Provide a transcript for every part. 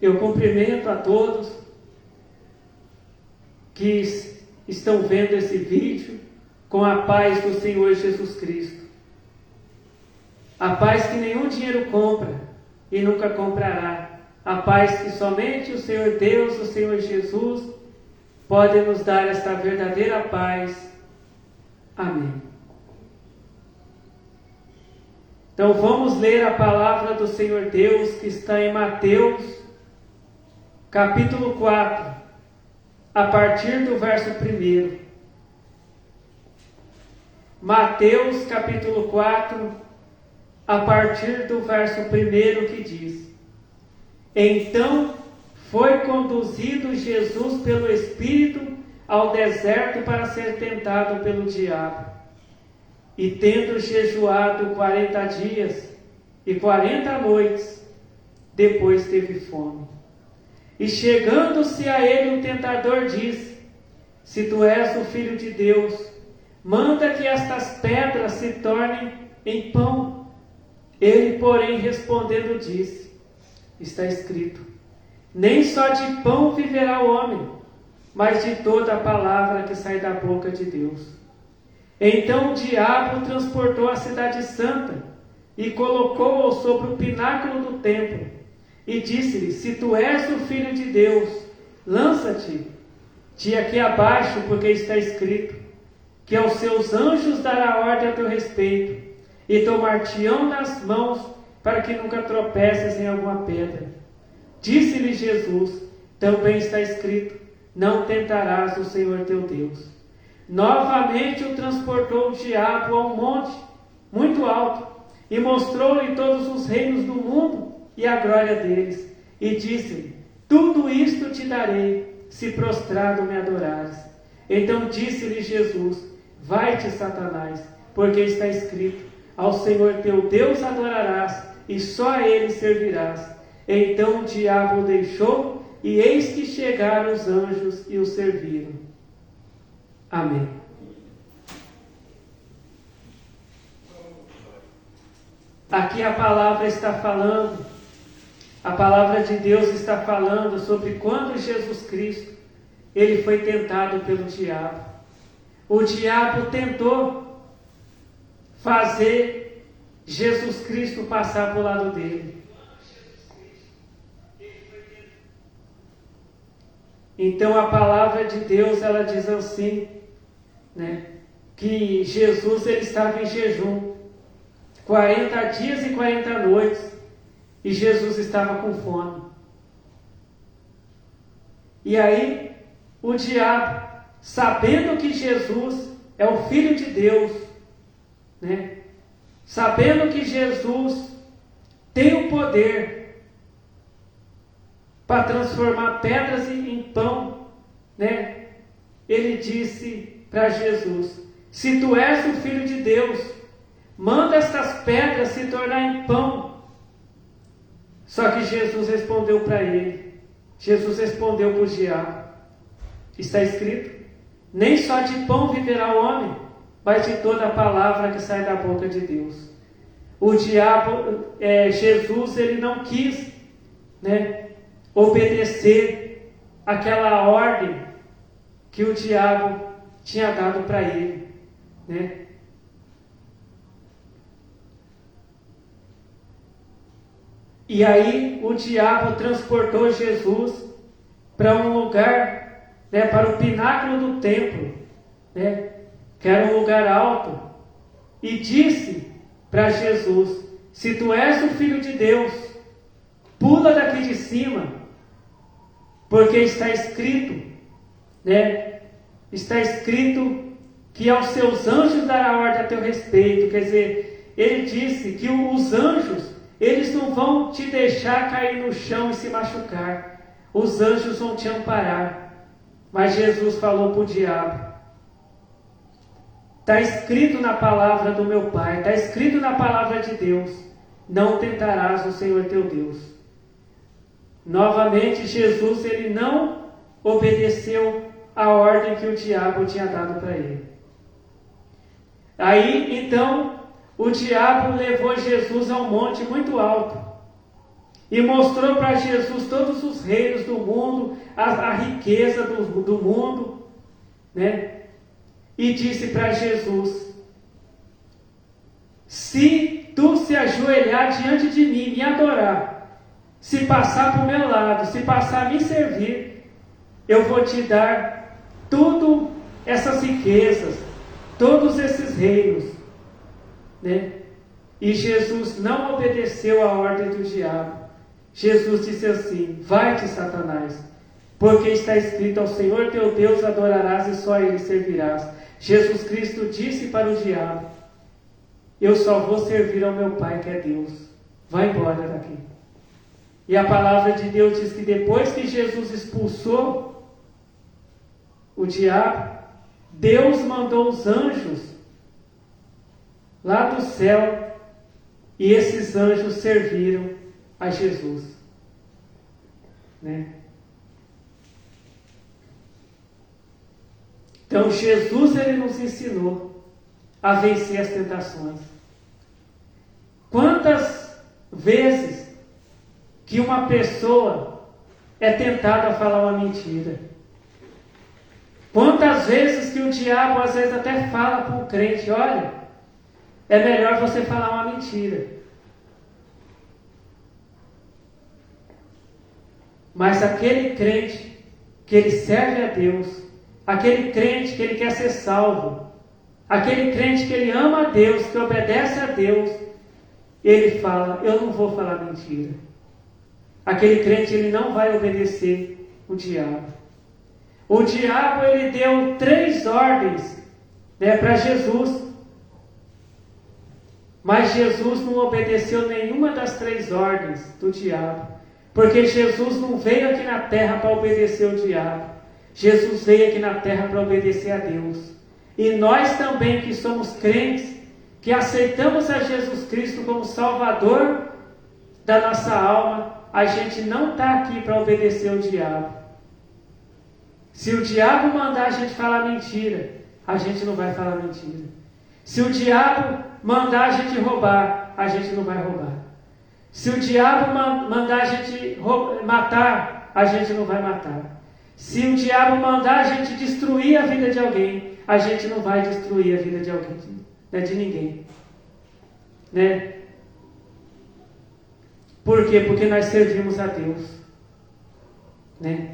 Eu cumprimento a todos que estão vendo esse vídeo com a paz do Senhor Jesus Cristo. A paz que nenhum dinheiro compra e nunca comprará. A paz que somente o Senhor Deus, o Senhor Jesus, pode nos dar esta verdadeira paz. Amém. Então vamos ler a palavra do Senhor Deus que está em Mateus, capítulo 4, a partir do verso 1. Mateus, capítulo 4, a partir do verso 1, que diz: Então foi conduzido Jesus pelo Espírito ao deserto para ser tentado pelo diabo. E tendo jejuado 40 dias e 40 noites, depois teve fome. E chegando-se a ele o tentador disse: Se tu és o Filho de Deus, manda que estas pedras se tornem em pão. Ele, porém, respondendo disse: Está escrito: Nem só de pão viverá o homem, mas de toda a palavra que sai da boca de Deus. Então o diabo transportou a cidade santa e colocou-o sobre o pináculo do templo e disse-lhe: Se tu és o Filho de Deus, lança-te aqui abaixo, porque está escrito que aos seus anjos dará ordem a teu respeito e tomar-te-ão nas mãos para que nunca tropeces em alguma pedra. Disse-lhe Jesus: Também está escrito: Não tentarás o Senhor teu Deus. Novamente o transportou o diabo a um monte muito alto e mostrou-lhe todos os reinos do mundo e a glória deles. E disse-lhe: Tudo isto te darei, se prostrado me adorares. Então disse-lhe Jesus: Vai-te, Satanás, porque está escrito: Ao Senhor teu Deus adorarás, e só a ele servirás. Então o diabo o deixou, e eis que chegaram os anjos e o serviram. Amém. Aqui a palavra está falando, a palavra de Deus está falando sobre quando Jesus Cristo, ele foi tentado pelo diabo. O diabo tentou fazer Jesus Cristo passar para o lado dele. Então a palavra de Deus, ela diz assim, que Jesus ele estava em jejum 40 dias e 40 noites e Jesus estava com fome. E aí o diabo, sabendo que Jesus é o Filho de Deus, sabendo que Jesus tem o poder para transformar pedras em pão, ele disse para Jesus: Se tu és o Filho de Deus, manda estas pedras se tornar em pão. Só que Jesus respondeu para ele, Jesus respondeu para o diabo: Está escrito: Nem só de pão viverá o homem, mas de toda a palavra que sai da boca de Deus. O diabo, Jesus, ele não quis, obedecer aquela ordem que o diabo tinha dado para ele, E aí o diabo transportou Jesus para um lugar, para o pináculo do templo, que era um lugar alto, e disse para Jesus: Se tu és o Filho de Deus, pula daqui de cima, porque está escrito, está escrito que aos seus anjos dará ordem a teu respeito. Quer dizer, ele disse que os anjos, eles não vão te deixar cair no chão e se machucar. Os anjos vão te amparar. Mas Jesus falou para o diabo: está escrito na palavra do meu Pai, está escrito na palavra de Deus: não tentarás o Senhor teu Deus. Novamente, Jesus, ele não obedeceu a ordem que o diabo tinha dado para ele. Aí, então, o diabo levou Jesus a um monte muito alto e mostrou para Jesus todos os reinos do mundo, a riqueza do mundo, né? E disse para Jesus: se tu se ajoelhar diante de mim, me adorar, se passar para o meu lado, se passar a me servir, eu vou te dar tudo essas riquezas, todos esses reinos, né? E Jesus não obedeceu à ordem do diabo. Jesus disse assim: vai-te, Satanás, porque está escrito: ao Senhor teu Deus adorarás e só a Ele servirás. Jesus Cristo disse para o diabo: eu só vou servir ao meu Pai, que é Deus. Vai embora daqui. E a palavra de Deus diz que depois que Jesus expulsou o diabo, Deus mandou os anjos lá do céu, e esses anjos serviram a Jesus, né? Então Jesus, ele nos ensinou a vencer as tentações. Quantas vezes que uma pessoa é tentada a falar uma mentira? Quantas vezes que o diabo às vezes até fala para o crente: olha, é melhor você falar uma mentira. Mas aquele crente que ele serve a Deus, aquele crente que ele quer ser salvo, aquele crente que ele ama a Deus, que obedece a Deus, ele fala: eu não vou falar mentira. Aquele crente, ele não vai obedecer o diabo. O diabo, ele deu 3 ordens, né, para Jesus. Mas Jesus não obedeceu nenhuma das 3 ordens do diabo. Porque Jesus não veio aqui na terra para obedecer o diabo. Jesus veio aqui na terra para obedecer a Deus. E nós também, que somos crentes, que aceitamos a Jesus Cristo como Salvador da nossa alma, a gente não está aqui para obedecer o diabo. Se o diabo mandar a gente falar mentira, a gente não vai falar mentira. Se o diabo mandar a gente roubar, a gente não vai roubar. Se o diabo mandar a gente matar, a gente não vai matar. Se o diabo mandar a gente destruir a vida de alguém, a gente não vai destruir a vida de alguém, né, de ninguém, né? Por quê? Porque nós servimos a Deus, né?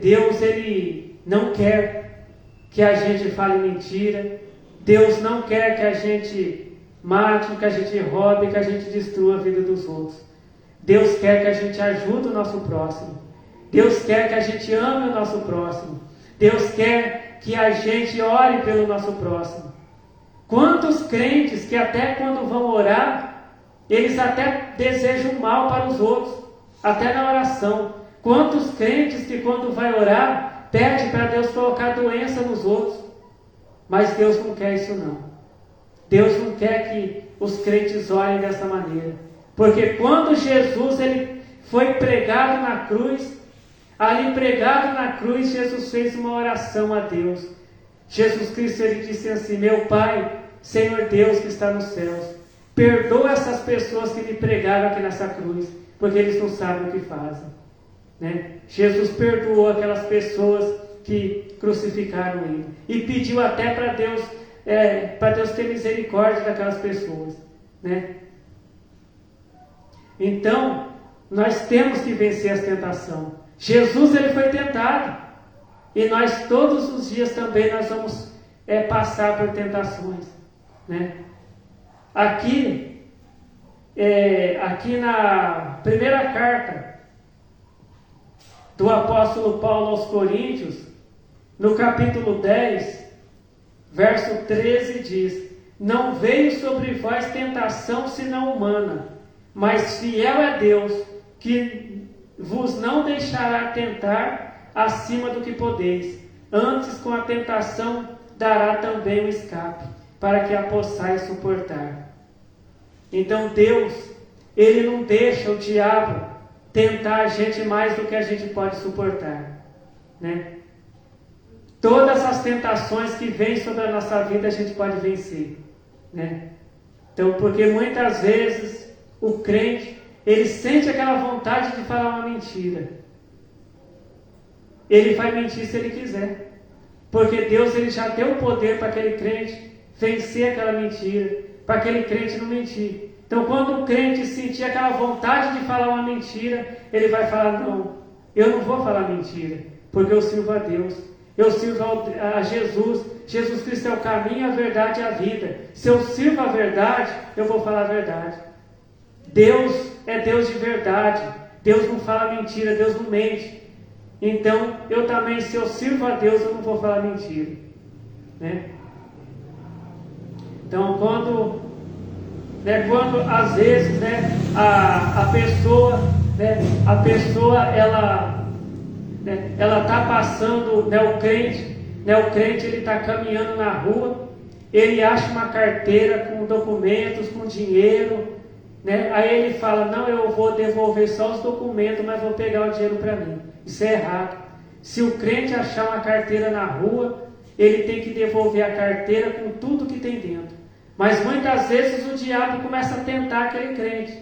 Deus, ele não quer que a gente fale mentira. Deus não quer que a gente mate, que a gente roube, que a gente destrua a vida dos outros. Deus quer que a gente ajude o nosso próximo. Deus quer que a gente ame o nosso próximo. Deus quer que a gente ore pelo nosso próximo. Quantos crentes que até quando vão orar, eles até desejam mal para os outros, até na oração. Quantos crentes que quando vai orar, pede para Deus colocar doença nos outros. Mas Deus não quer isso não. Deus não quer que os crentes orem dessa maneira. Porque quando Jesus, ele foi pregado na cruz, ali pregado na cruz, Jesus fez uma oração a Deus. Jesus Cristo, ele disse assim: meu Pai, Senhor Deus que está nos céus, perdoa essas pessoas que me pregaram aqui nessa cruz, porque eles não sabem o que fazem, né? Jesus perdoou aquelas pessoas que crucificaram ele e pediu até para Deus ter misericórdia daquelas pessoas, né? Então nós temos que vencer as tentações. Jesus, ele foi tentado, e nós todos os dias também nós vamos passar por tentações, né? Aqui na primeira carta do apóstolo Paulo aos Coríntios, no capítulo 10, verso 13, diz: não veio sobre vós tentação senão humana, mas fiel é Deus, que vos não deixará tentar acima do que podeis, antes com a tentação dará também o escape, para que a possais suportar. Então Deus, ele não deixa o diabo tentar a gente mais do que a gente pode suportar, né? Todas as tentações que vêm sobre a nossa vida a gente pode vencer, né? Então, porque muitas vezes o crente, ele sente aquela vontade de falar uma mentira, ele vai mentir se ele quiser. Porque Deus ele já deu o poder para aquele crente vencer aquela mentira, para aquele crente não mentir. Então, quando o crente sentir aquela vontade de falar uma mentira, ele vai falar: não, eu não vou falar mentira, porque eu sirvo a Deus, eu sirvo a Jesus. Jesus Cristo é o caminho, a verdade e a vida. Se eu sirvo a verdade, eu vou falar a verdade. Deus é Deus de verdade, Deus não fala mentira, Deus não mente. Então, eu também, se eu sirvo a Deus, eu não vou falar mentira, né? Então, quando às vezes, né, a pessoa, ela está passando, né, o crente ele está caminhando na rua, ele acha uma carteira com documentos, com dinheiro, né? Aí ele fala: não, eu vou devolver só os documentos, mas vou pegar o dinheiro para mim. Isso é errado. Se o crente achar uma carteira na rua, ele tem que devolver a carteira com tudo que tem dentro. Mas muitas vezes o diabo começa a tentar aquele crente: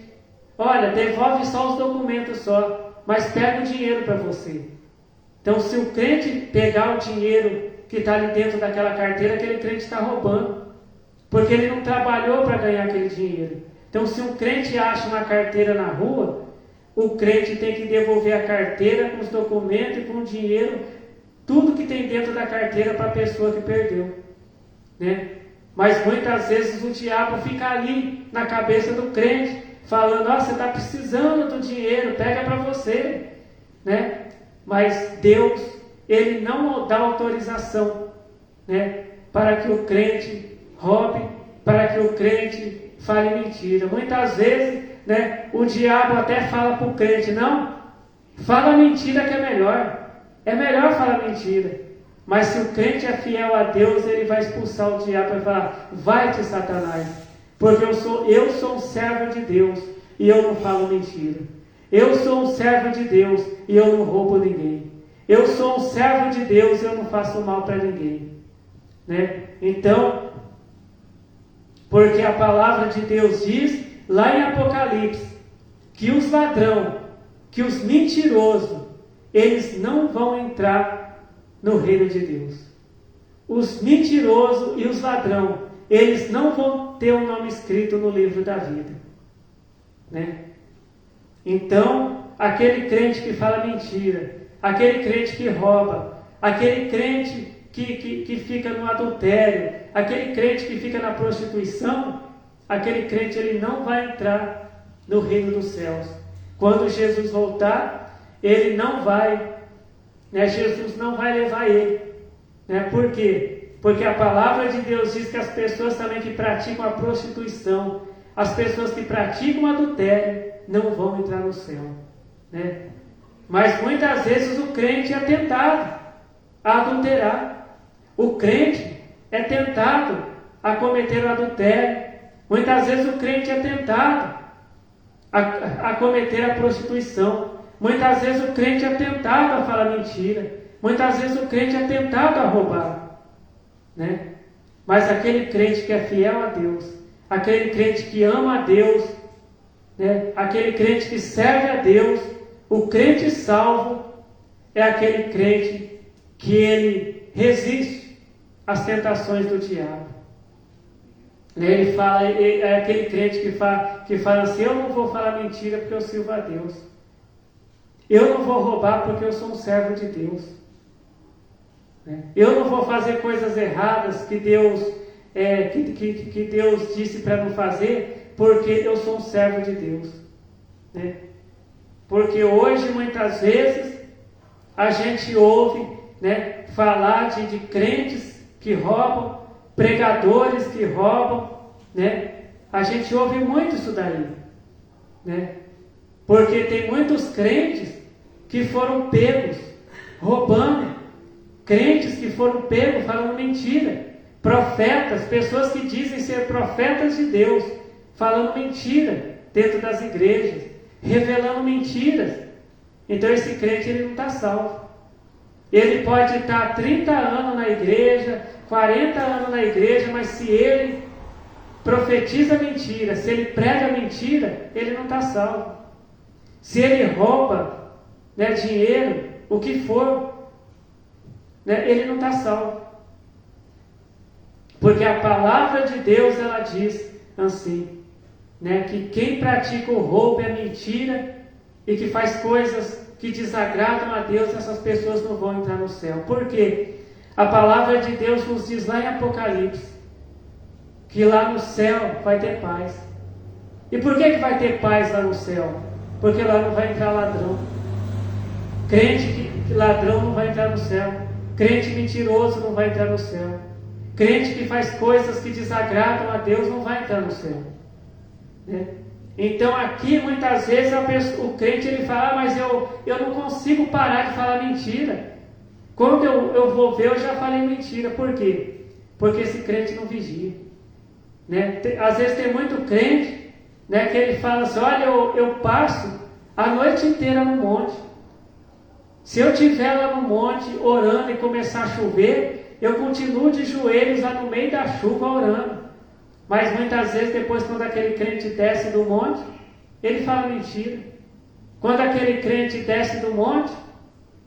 olha, devolve só os documentos só, mas pega o dinheiro para você. Então, se o crente pegar o dinheiro que está ali dentro daquela carteira, aquele crente está roubando, porque ele não trabalhou para ganhar aquele dinheiro. Então, se um crente acha uma carteira na rua, o crente tem que devolver a carteira com os documentos e com o dinheiro, tudo que tem dentro da carteira, para a pessoa que perdeu, né? Mas muitas vezes o diabo fica ali na cabeça do crente, falando: você está precisando do dinheiro, pega para você, né? Mas Deus, ele não dá autorização, né, para que o crente roube, para que o crente fale mentira. Muitas vezes, né, o diabo até fala para o crente: não, fala mentira que é melhor falar mentira. Mas se o crente é fiel a Deus, ele vai expulsar o diabo e falar: vai-te, Satanás, porque eu sou um servo de Deus e eu não falo mentira. Eu sou um servo de Deus e eu não roubo ninguém. Eu sou um servo de Deus e eu não faço mal para ninguém, né? Então, porque a palavra de Deus diz lá em Apocalipse que os ladrões, que os mentirosos, eles não vão entrar no reino de Deus. Os mentirosos e os ladrões, eles não vão ter o nome escrito no livro da vida, né? Então, aquele crente que fala mentira, aquele crente que rouba, aquele crente que fica no adultério, aquele crente que fica na prostituição, aquele crente ele não vai entrar no reino dos céus. Quando Jesus voltar, ele não vai, né, Jesus não vai levar ele, né? Por quê? Porque a palavra de Deus diz que as pessoas também que praticam a prostituição, as pessoas que praticam o adultério, não vão entrar no céu, né? Mas muitas vezes o crente é tentado a adulterar, o crente é tentado a cometer o adultério, muitas vezes o crente é tentado a cometer a prostituição, muitas vezes o crente é tentado a falar mentira, muitas vezes o crente é tentado a roubar, né? Mas aquele crente que é fiel a Deus, aquele crente que ama a Deus, né? Aquele crente que serve a Deus, o crente salvo é aquele crente que ele resiste às tentações do diabo. Ele fala, é aquele crente que fala assim: eu não vou falar mentira porque eu sirvo a Deus. Eu não vou roubar porque eu sou um servo de Deus. Eu não vou fazer coisas erradas que Deus disse para não fazer, porque eu sou um servo de Deus, né? Porque hoje, muitas vezes, a gente ouve, né, falar de crentes que roubam, pregadores que roubam, né? A gente ouve muito isso daí, né? Porque tem muitos crentes que foram pegos roubando, crentes que foram pegos falando mentira, profetas, pessoas que dizem ser profetas de Deus, falando mentira dentro das igrejas, revelando mentiras. Então esse crente ele não está salvo. Ele pode estar 30 anos na igreja, 40 anos na igreja, mas se ele profetiza mentira, se ele prega mentira, ele não está salvo. se ele rouba, né, dinheiro, o que for, né, ele não está salvo. Porque a palavra de Deus, ela diz assim, né, que quem pratica o roubo e a mentira e que faz coisas que desagradam a Deus, essas pessoas não vão entrar no céu. Por quê? A palavra de Deus nos diz lá em Apocalipse que lá no céu vai ter paz. E por que vai ter paz lá no céu? Porque lá não vai entrar ladrão. Crente que ladrão não vai entrar no céu. Crente mentiroso não vai entrar no céu. Crente que faz coisas que desagradam a Deus não vai entrar no céu. Né? Então aqui muitas vezes o crente ele fala, mas eu não consigo parar de falar mentira. Quando eu vou ver, eu já falei mentira. Por quê? Porque esse crente não vigia. Né? Às vezes tem muito crente, né, que ele fala assim, olha, eu passo a noite inteira no monte. Se eu estiver lá no monte orando e começar a chover, eu continuo de joelhos lá no meio da chuva orando. Mas muitas vezes depois quando aquele crente desce do monte, ele fala mentira. Quando aquele crente desce do monte,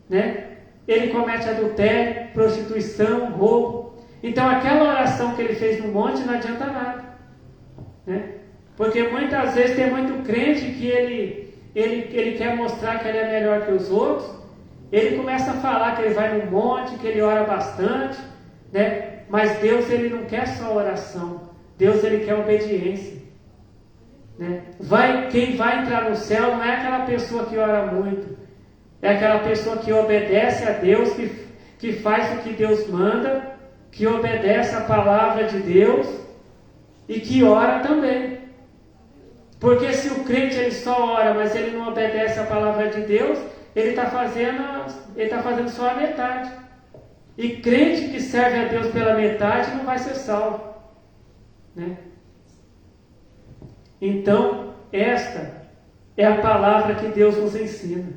né, ele comete adultério, prostituição, roubo. Então aquela oração que ele fez no monte não adianta nada. Né? Porque muitas vezes tem muito crente que ele quer mostrar que ele é melhor que os outros. Ele começa a falar que ele vai no monte, que ele ora bastante, né? Mas Deus ele não quer só oração. Deus ele quer obediência. Né? Quem vai entrar no céu não é aquela pessoa que ora muito. É aquela pessoa que obedece a Deus, que faz o que Deus manda, que obedece a palavra de Deus e que ora também. Porque se o crente ele só ora, mas ele não obedece a palavra de Deus, ele está fazendo só a metade. E crente que serve a Deus pela metade não vai ser salvo. Né? Então, esta é a palavra que Deus nos ensina.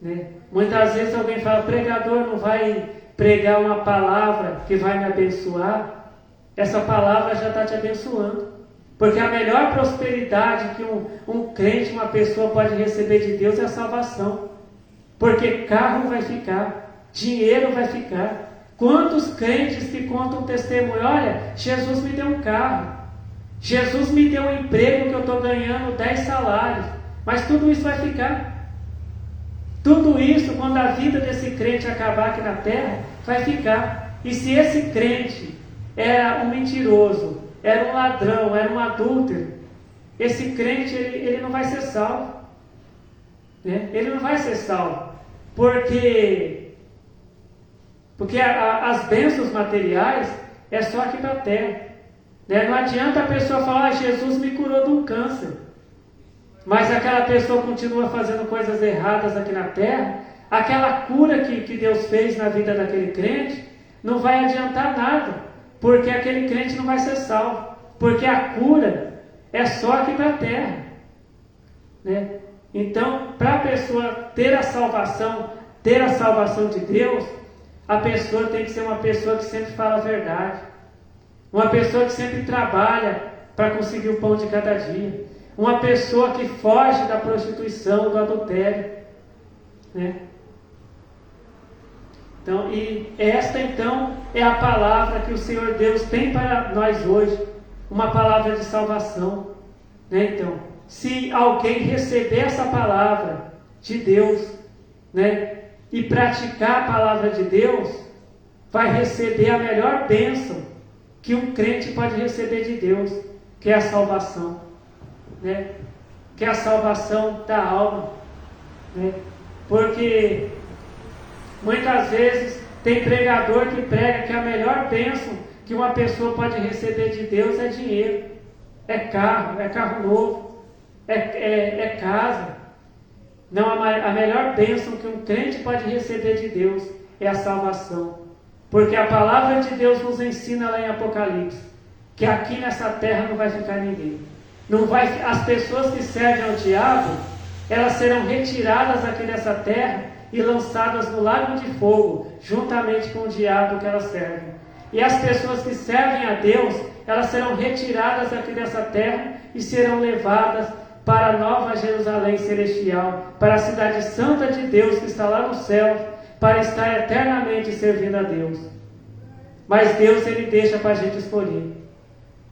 Né? Muitas vezes alguém fala, pregador não vai pregar uma palavra que vai me abençoar. Essa palavra já está te abençoando. Porque a melhor prosperidade que um crente, uma pessoa pode receber de Deus é a salvação. Porque carro vai ficar, dinheiro vai ficar. Quantos crentes que contam testemunho? Olha, Jesus me deu um carro. Jesus me deu um emprego que eu estou ganhando 10 salários. Mas tudo isso vai ficar. Tudo isso, quando a vida desse crente acabar aqui na terra, vai ficar. E se esse crente era um mentiroso, era um ladrão, era um adúltero, esse crente ele não vai ser salvo. Né? Ele não vai ser salvo. Porque as bênçãos materiais é só aqui para a terra. Né? Não adianta a pessoa falar, Jesus me curou de um câncer. Mas aquela pessoa continua fazendo coisas erradas aqui na terra. Aquela cura que Deus fez na vida daquele crente não vai adiantar nada. Porque aquele crente não vai ser salvo. Porque a cura é só aqui para a terra. Né? Então, para a pessoa ter a salvação de Deus, a pessoa tem que ser uma pessoa que sempre fala a verdade. Uma pessoa que sempre trabalha para conseguir o pão de cada dia. Uma pessoa que foge da prostituição, do adultério. Né? Então, e esta então é a palavra que o Senhor Deus tem para nós hoje. Uma palavra de salvação. Né? Então, se alguém receber essa palavra de Deus, né, e praticar a palavra de Deus, vai receber a melhor bênção que um crente pode receber de Deus, que é a salvação. Né? Que é a salvação da alma. Né? Porque muitas vezes tem pregador que prega que a melhor bênção que uma pessoa pode receber de Deus é dinheiro, é carro novo, é casa. Não, a melhor bênção que um crente pode receber de Deus é a salvação. Porque a palavra de Deus nos ensina lá em Apocalipse que aqui nessa terra não vai ficar ninguém. As pessoas que servem ao diabo, elas serão retiradas aqui dessa terra e lançadas no lago de fogo, juntamente com o diabo que elas servem. E as pessoas que servem a Deus, elas serão retiradas aqui dessa terra e serão levadas para a nova Jerusalém celestial, para a cidade santa de Deus que está lá no céu, para estar eternamente servindo a Deus. Mas Deus, Ele deixa para a gente escolher.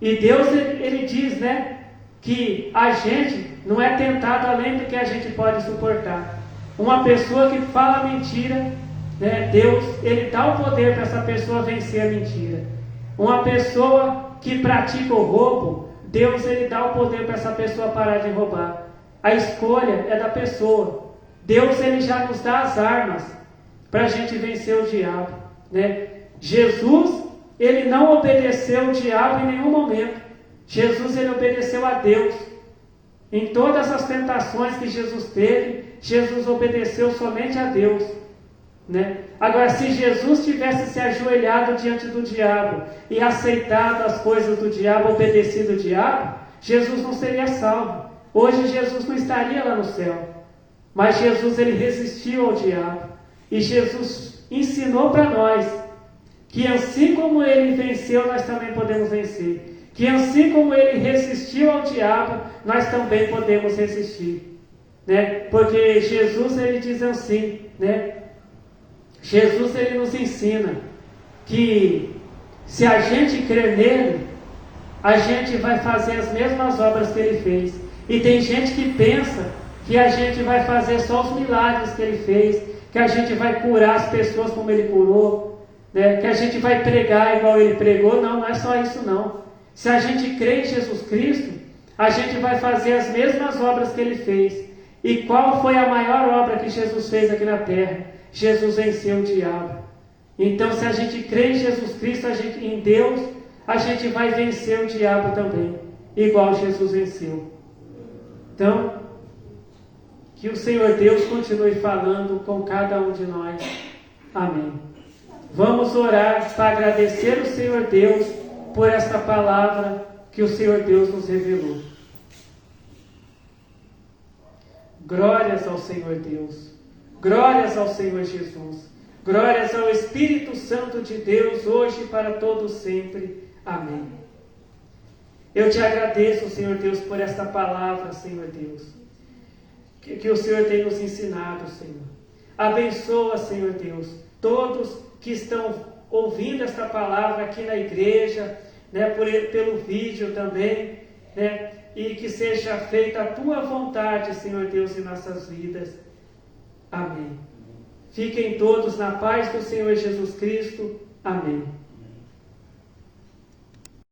E Deus, Ele diz, né, que a gente não é tentado além do que a gente pode suportar. Uma pessoa que fala mentira, né, Deus, Ele dá o poder para essa pessoa vencer a mentira. Uma pessoa que pratica o roubo, Deus, Ele dá o poder para essa pessoa parar de roubar. A escolha é da pessoa. Deus, Ele já nos dá as armas para a gente vencer o diabo, né? Jesus, Ele não obedeceu o diabo em nenhum momento. Jesus, Ele obedeceu a Deus. Em todas as tentações que Jesus teve, Jesus obedeceu somente a Deus, né? Agora, se Jesus tivesse se ajoelhado diante do diabo e aceitado as coisas do diabo, obedecido o diabo, Jesus não seria salvo. Hoje Jesus não estaria lá no céu. Mas Jesus, Ele resistiu ao diabo. E Jesus ensinou para nós que assim como Ele venceu, nós também podemos vencer. Que assim como Ele resistiu ao diabo, nós também podemos resistir, né? Porque Jesus, Ele diz assim, né? Jesus, Ele nos ensina que se a gente crer nele, a gente vai fazer as mesmas obras que Ele fez. E tem gente que pensa que a gente vai fazer só os milagres que Ele fez, que a gente vai curar as pessoas como Ele curou, né? Que a gente vai pregar igual Ele pregou. Não, não é só isso não. Se a gente crê em Jesus Cristo, a gente vai fazer as mesmas obras que Ele fez. E qual foi a maior obra que Jesus fez aqui na terra? Jesus venceu o diabo. Então, se a gente crê em Jesus Cristo, em Deus, a gente vai vencer o diabo também, igual Jesus venceu. Então, que o Senhor Deus continue falando com cada um de nós. Amém. Vamos orar para agradecer o Senhor Deus por esta palavra que o Senhor Deus nos revelou. Glórias ao Senhor Deus. Glórias ao Senhor Jesus. Glórias ao Espírito Santo de Deus, hoje e para todos sempre. Amém. Eu te agradeço, Senhor Deus, por esta palavra, Senhor Deus, que o Senhor tem nos ensinado, Senhor. Abençoa, Senhor Deus, todos que estão ouvindo esta palavra aqui na igreja, né, pelo vídeo também, né, e que seja feita a tua vontade, Senhor Deus, em nossas vidas. Amém. Fiquem todos na paz do Senhor Jesus Cristo. Amém.